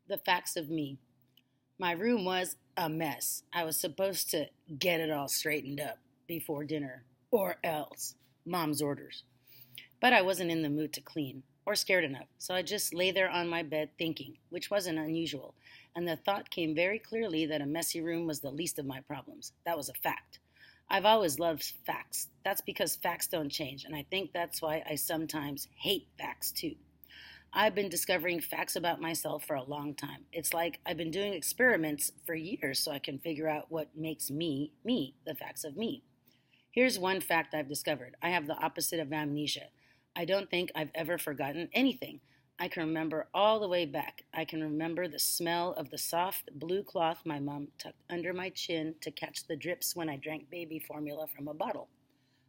The facts of me. My room was a mess. I was supposed to get it all straightened up before dinner, or else. Mom's orders. But I wasn't in the mood to clean, or scared enough, so I just lay there on my bed thinking, which wasn't unusual, and the thought came very clearly that a messy room was the least of my problems. That was a fact. I've always loved facts. That's because facts don't change, and I think that's why I sometimes hate facts too. I've been discovering facts about myself for a long time. It's like I've been doing experiments for years so I can figure out what makes me, me, the facts of me. Here's one fact I've discovered: I have the opposite of amnesia. I don't think I've ever forgotten anything. I can remember all the way back. I can remember the smell of the soft blue cloth my mom tucked under my chin to catch the drips when I drank baby formula from a bottle.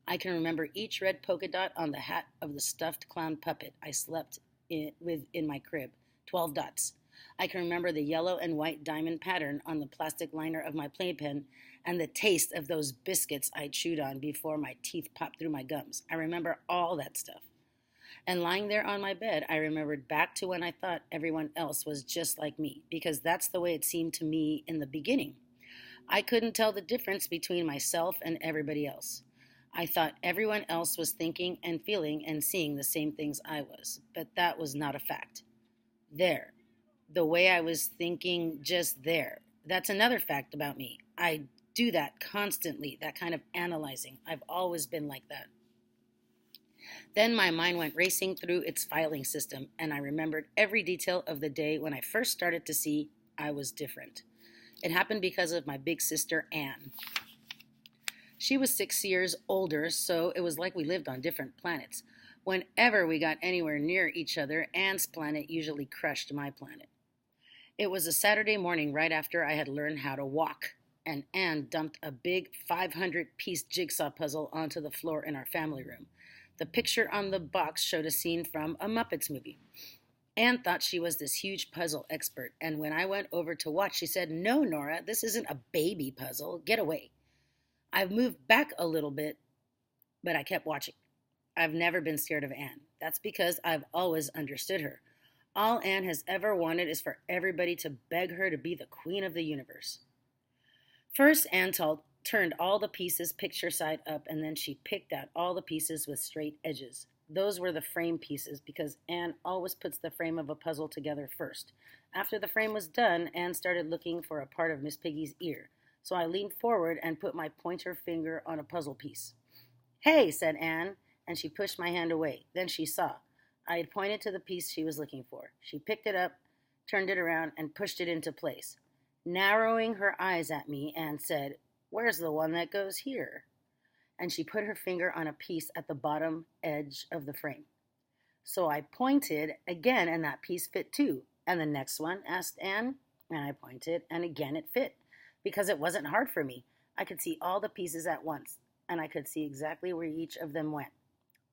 I can remember each red polka dot on the hat of the stuffed clown puppet I slept with in my crib, 12 dots. I can remember the yellow and white diamond pattern on the plastic liner of my playpen and the taste of those biscuits I chewed on before my teeth popped through my gums. I remember all that stuff. And lying there on my bed, I remembered back to when I thought everyone else was just like me, because that's the way it seemed to me in the beginning. I couldn't tell the difference between myself and everybody else. I thought everyone else was thinking and feeling and seeing the same things I was, but that was not a fact. There. The way I was thinking just there. That's another fact about me. I do that constantly, that kind of analyzing. I've always been like that. Then my mind went racing through its filing system, and I remembered every detail of the day when I first started to see I was different. It happened because of my big sister, Anne. She was 6 years older, so it was like we lived on different planets. Whenever we got anywhere near each other, Anne's planet usually crushed my planet. It was a Saturday morning right after I had learned how to walk, and Anne dumped a big 500-piece jigsaw puzzle onto the floor in our family room. The picture on the box showed a scene from a Muppets movie. Anne thought she was this huge puzzle expert, and when I went over to watch, she said, "No, Nora, this isn't a baby puzzle. Get away." I've moved back a little bit, but I kept watching. I've never been scared of Anne. That's because I've always understood her. All Anne has ever wanted is for everybody to beg her to be the queen of the universe. First, Anne turned all the pieces picture side up, and then she picked out all the pieces with straight edges. Those were the frame pieces because Anne always puts the frame of a puzzle together first. After the frame was done, Anne started looking for a part of Miss Piggy's ear. So I leaned forward and put my pointer finger on a puzzle piece. "Hey," said Anne, and she pushed my hand away. Then she saw. I had pointed to the piece she was looking for. She picked it up, turned it around, and pushed it into place. Narrowing her eyes at me, Anne said, "Where's the one that goes here?" And she put her finger on a piece at the bottom edge of the frame. So I pointed again, and that piece fit too. "And the next one?" asked Anne. And I pointed, and again it fit. Because it wasn't hard for me. I could see all the pieces at once, and I could see exactly where each of them went.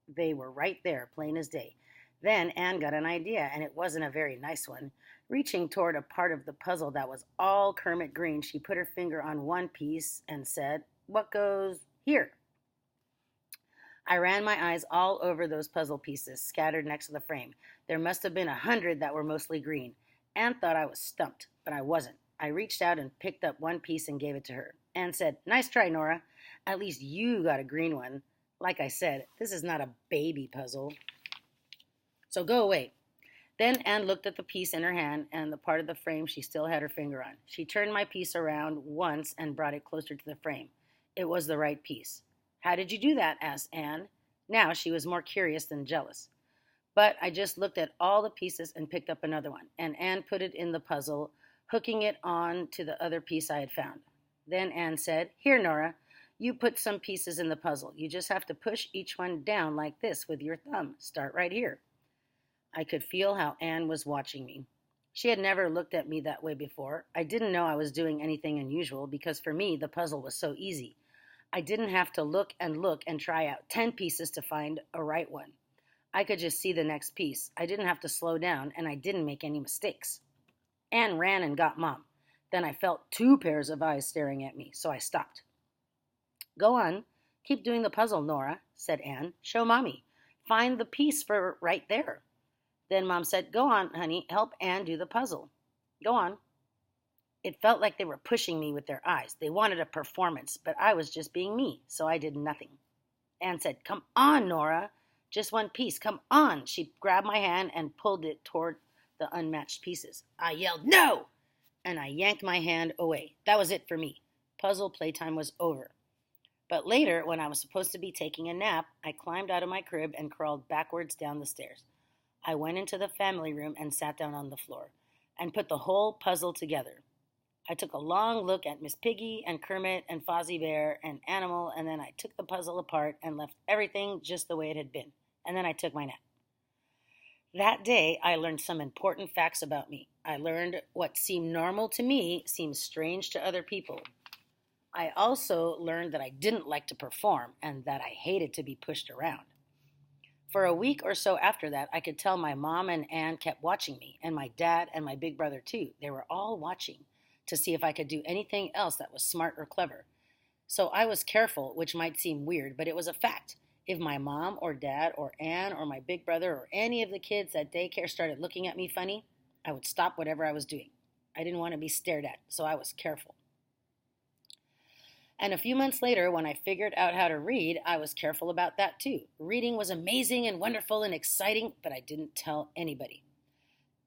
They were right there, plain as day. Then Anne got an idea, and it wasn't a very nice one. Reaching toward a part of the puzzle that was all Kermit green, she put her finger on one piece and said, "What goes here?" I ran my eyes all over those puzzle pieces scattered next to the frame. There must have been 100 that were mostly green. Anne thought I was stumped, but I wasn't. I reached out and picked up one piece and gave it to her. Anne said, "Nice try, Nora. At least you got a green one. Like I said, this is not a baby puzzle. So go away." Then Anne looked at the piece in her hand and the part of the frame she still had her finger on. She turned my piece around once and brought it closer to the frame. It was the right piece. "How did you do that?" asked Anne. Now she was more curious than jealous. But I just looked at all the pieces and picked up another one, and Anne put it in the puzzle, hooking it on to the other piece I had found. Then Anne said, "Here, Nora, you put some pieces in the puzzle. You just have to push each one down like this with your thumb. Start right here." I could feel how Anne was watching me. She had never looked at me that way before. I didn't know I was doing anything unusual because for me the puzzle was so easy. I didn't have to look and try out 10 pieces to find a right one. I could just see the next piece. I didn't have to slow down, and I didn't make any mistakes. Anne ran and got Mom. Then I felt 2 pairs of eyes staring at me, so I stopped. "Go on. Keep doing the puzzle, Nora," said Anne. "Show Mommy. Find the piece for right there." Then Mom said, "Go on, honey. Help Anne do the puzzle." Go on. It felt like they were pushing me with their eyes. They wanted a performance, but I was just being me, so I did nothing. Anne said, "Come on, Nora. Just one piece. Come on." She grabbed my hand and pulled it toward the unmatched pieces. I yelled, "No!" And I yanked my hand away. That was it for me. Puzzle playtime was over. But later, when I was supposed to be taking a nap, I climbed out of my crib and crawled backwards down the stairs. I went into the family room and sat down on the floor and put the whole puzzle together. I took a long look at Miss Piggy and Kermit and Fozzie Bear and Animal, and then I took the puzzle apart and left everything just the way it had been. And then I took my nap. That day, I learned some important facts about me. I learned what seemed normal to me seems strange to other people. I also learned that I didn't like to perform and that I hated to be pushed around. For a week or so after that, I could tell my mom and Anne kept watching me, and my dad and my big brother too. They were all watching to see if I could do anything else that was smart or clever. So I was careful, which might seem weird, but it was a fact. If my mom or dad or Anne or my big brother or any of the kids at daycare started looking at me funny, I would stop whatever I was doing. I didn't want to be stared at, so I was careful. And a few months later, when I figured out how to read, I was careful about that too. Reading was amazing and wonderful and exciting, but I didn't tell anybody.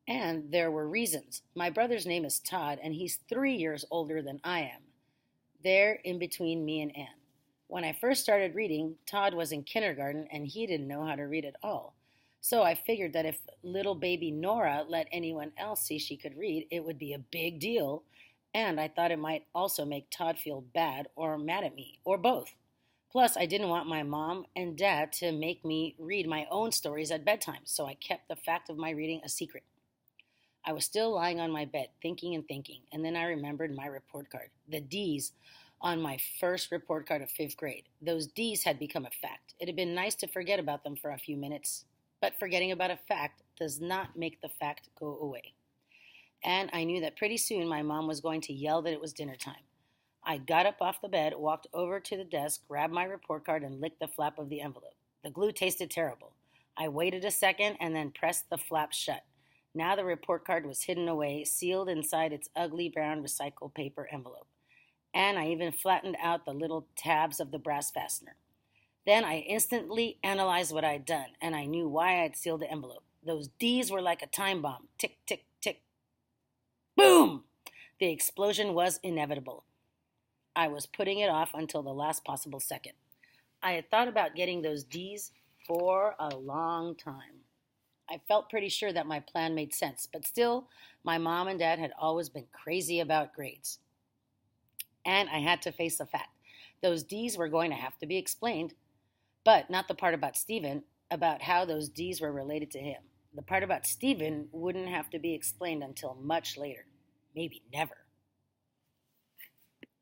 And there were reasons. My brother's name is Todd, and he's 3 years older than I am. There in between me and Anne. When I first started reading, Todd was in kindergarten, and he didn't know how to read at all. So I figured that if little baby Nora let anyone else see she could read, it would be a big deal. And I thought it might also make Todd feel bad or mad at me, or both. Plus, I didn't want my mom and dad to make me read my own stories at bedtime, so I kept the fact of my reading a secret. I was still lying on my bed, thinking and thinking, and then I remembered my report card, the D's on my first report card of 5th grade. Those D's had become a fact. It had been nice to forget about them for a few minutes, but forgetting about a fact does not make the fact go away. And I knew that pretty soon my mom was going to yell that it was dinner time. I got up off the bed, walked over to the desk, grabbed my report card, and licked the flap of the envelope. The glue tasted terrible. I waited a second and then pressed the flap shut. Now the report card was hidden away, sealed inside its ugly brown recycled paper envelope. And I even flattened out the little tabs of the brass fastener. Then I instantly analyzed what I'd done, and I knew why I'd sealed the envelope. Those D's were like a time bomb. Tick, tick, tick. Boom! The explosion was inevitable. I was putting it off until the last possible second. I had thought about getting those D's for a long time. I felt pretty sure that my plan made sense, but still, my mom and dad had always been crazy about grades. And I had to face the fact. Those D's were going to have to be explained, but not the part about Stephen, about how those D's were related to him. The part about Stephen wouldn't have to be explained until much later. Maybe never.